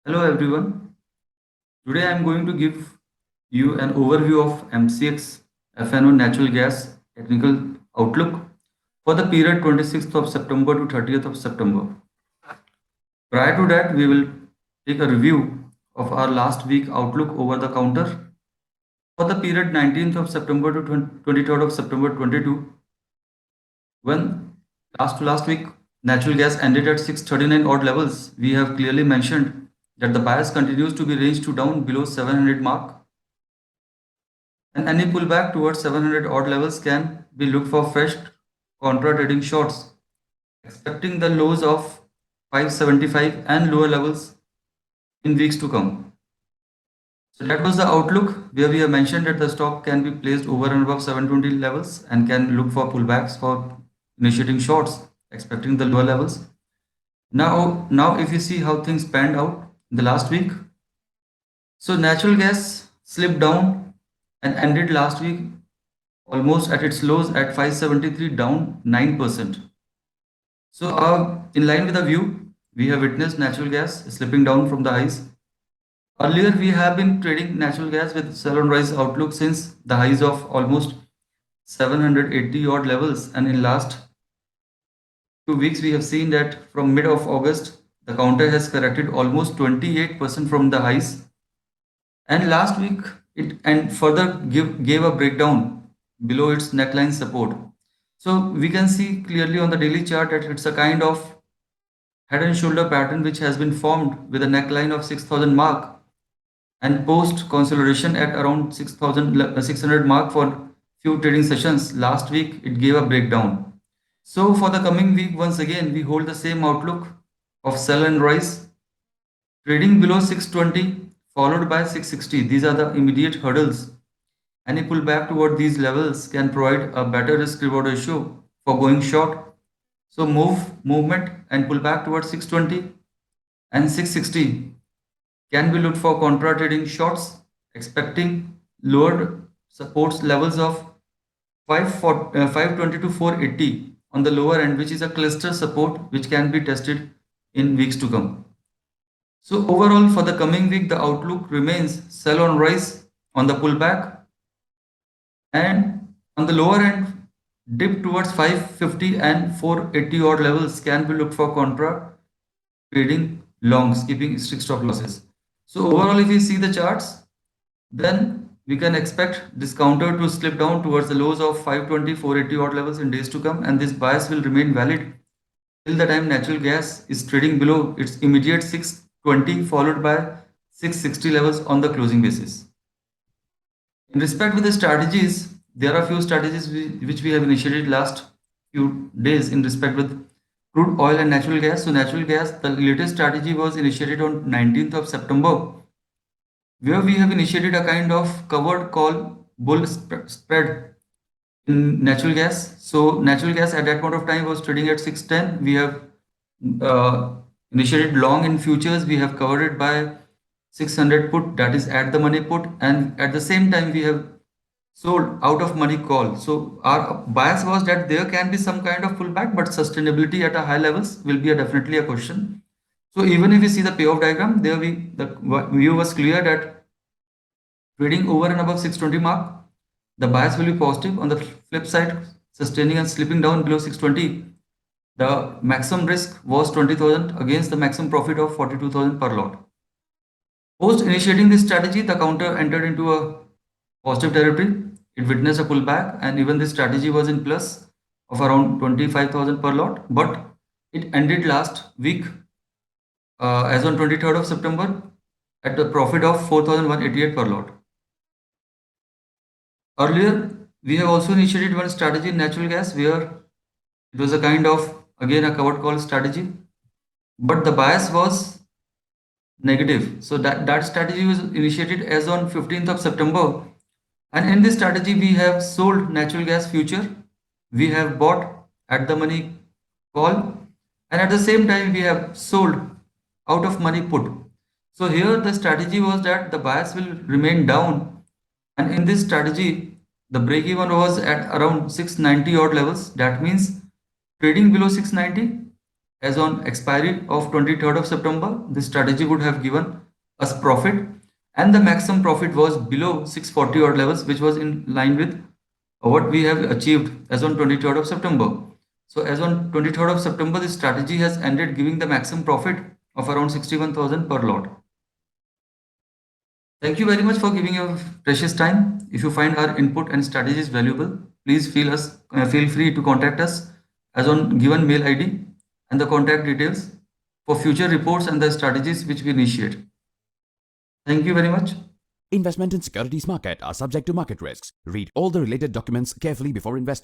Hello everyone. Today I am going to give you an overview of MCX Natural Gas technical outlook for the period 26th of September to 30th of September. Prior to that, we will take a review of our last week outlook over the counter for the period 19th of September to 23rd of September 22, when last week natural gas ended at 639 odd levels. We have clearly mentioned that the bias continues to be ranged to down below 700 mark, and any pullback towards 700 odd levels can be looked for fresh contra trading shorts, expecting the lows of 575 and lower levels in weeks to come. So that was the outlook where we have mentioned that the stock can be placed over and above 720 levels and can look for pullbacks for initiating shorts, expecting the lower levels. Now if you see how things panned out in the last week, so natural gas slipped down and ended last week almost at its lows at 573, down 9%. So in line with the view, we have witnessed natural gas slipping down from the highs. Earlier, we have been trading natural gas with sell on rise outlook since the highs of almost 780 odd levels, and in last 2 weeks we have seen that from mid of August the counter has corrected almost 28% from the highs, and last week it and further gave a breakdown below its neckline support. So we can see clearly on the daily chart that it's a kind of head and shoulder pattern which has been formed with a neckline of 6000 mark, and post consolidation at around 6600 mark for few trading sessions last week it gave a breakdown. So for the coming week, once again we hold the same outlook of sell and rise, trading below 620 followed by 660. These are the immediate hurdles. Any pullback toward these levels can provide a better risk reward ratio for going short. So movement and pullback towards 620 and 660 can be looked for contra trading shorts, expecting lowered supports levels of 520 to 480 on the lower end, which is a cluster support which can be tested in weeks to come. So overall for the coming week, the outlook remains sell on rise on the pullback, and on the lower end dip towards 550 and 480 odd levels can be looked for contra trading longs, keeping strict stop losses. So overall, if we see the charts, then we can expect this counter to slip down towards the lows of 520, 480 odd levels in days to come, and this bias will remain valid till the time natural gas is trading below its immediate 620 followed by 660 levels on the closing basis. In respect with the strategies, there are a few strategies which we have initiated last few days in respect with crude oil and natural gas. So natural gas, the latest strategy was initiated on 19th of September, where we have initiated a kind of covered call bull spread in natural gas. So natural gas at that point of time was trading at 610. We have initiated long in futures. We have covered it by 600 put, that is at the money put, and at the same time we have sold out of money call. So our bias was that there can be some kind of pullback, but sustainability at a high levels will be definitely a question. So even if we see the payoff diagram, the view was clear that trading over and above 620 mark, the bias will be positive. On the flip side, sustaining and slipping down below 620, the maximum risk was 20,000 against the maximum profit of 42,000 per lot. Post initiating this strategy, the counter entered into a positive territory. It witnessed a pullback, and even this strategy was in plus of around 25,000 per lot, but it ended last week as on 23rd of September at a profit of 4,188 per lot. Earlier, we have also initiated one strategy in natural gas where it was a kind of again a covered call strategy, but the bias was negative. So that strategy was initiated as on 15th of September, and in this strategy we have sold natural gas future, we have bought at the money call, and at the same time we have sold out of money put. So here the strategy was that the bias will remain down, and in this strategy the break even was at around 690 odd levels. That means trading below 690, as on expiry of 23rd of September, this strategy would have given us profit, and the maximum profit was below 640 odd levels, which was in line with what we have achieved as on 23rd of September. So as on 23rd of September, this strategy has ended giving the maximum profit of around 61,000 per lot. Thank you very much for giving your precious time. If you find our input and strategies valuable, please feel free to contact us as on given mail ID and the contact details for future reports and the strategies which we initiate. Thank you very much. Investment in securities market are subject to market risks. Read all the related documents carefully before investing.